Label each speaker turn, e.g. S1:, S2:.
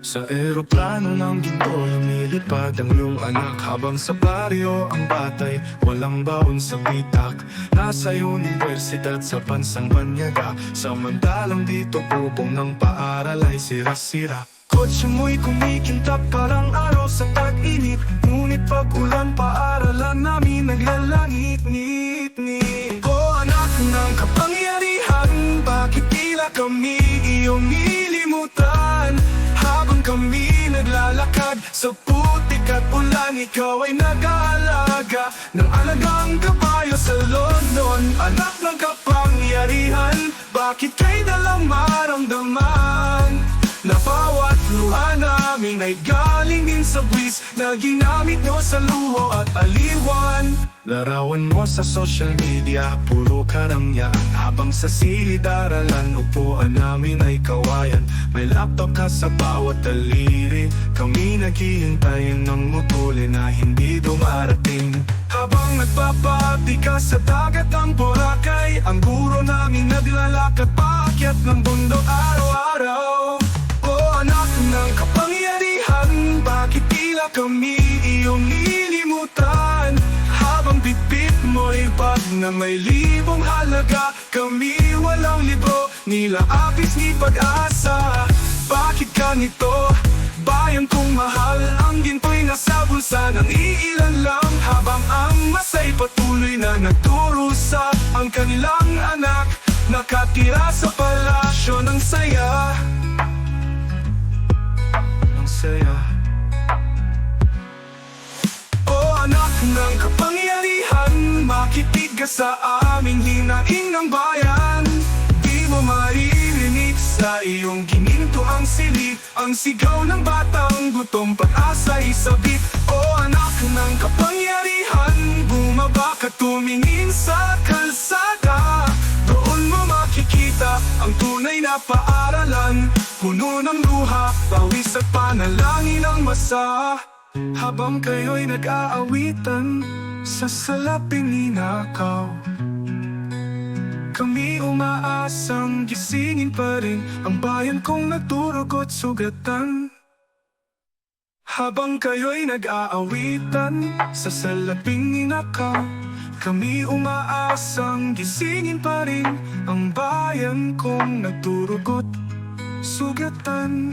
S1: Sa eroplano ng ginto lumilipad ang iyong anak, habang sa baryo ang batay walang baon sa pitak. Nasa universidad sa bansang banyaga, samantalang dito bubong ng paaral ay sira-sira. Kotse mo'y kumikintab parang araw sa tag-init, ngunit pag ulan paaralan namin naglalangit-ngit-ngit. O anak ng kapangyarihan, bakit tila kami iyong nilimutan? Habang kami naglalakad sa putik at ulan, ikaw ay nag-aalaga ng alagang kabayo sa London. Anak ng kapangyarihan, bakit kay dalang maramdaman na bawat luha namin ay galing din sa buwis na ginamit mo sa luho at aliwan? Larawan mo sa social media, puro karangyaan, habang sa silid-aralan upuan namin ay kawayan. May laptop ka sa bawat daliri, kami naghihintay ng mutuli na hindi dumarating. Habang nagpapati ka sa dagat ng Boracay, ang guro namin naglalakad paakyat ng bundok araw-araw. O anak ng kapangyarihan, bakit tila kami iyong nilimutan? Habang bitbit mo'y bag na may libong halaga, kami walang libro, nila apis ni pag-asa. Bakit ganito? Bayan kong mahal, ang ginto'y nasa bulsa ng iilan lang, habang ang masay patuloy na nagturusa. Ang kanilang anak nakatira sa palasyo ng saya. Saya. O anak ng kapangyarihan, makitig ka sa aming hinaing ng bayan. Di mo maririnig sa iyong gininto ang silid, ang sigaw ng batang gutom, pag-asa'y sabik. O anak ng kapangyarihan, bumaba ka, tumingin sa kalsada. Doon mo makikita ang tunay na paaralan, puno ng luha, pawis at panalangin ng masa. Habang kayo'y nag-aawitan sa salaping ninakaw, kami umaasang gisingin pa rin ang bayan kong nagdurugo't sugatan. Habang kayo'y nag-aawitan sa salaping ninakaw, kami umaasang gisingin pa rin ang bayan kong nagdurugo't sugatan.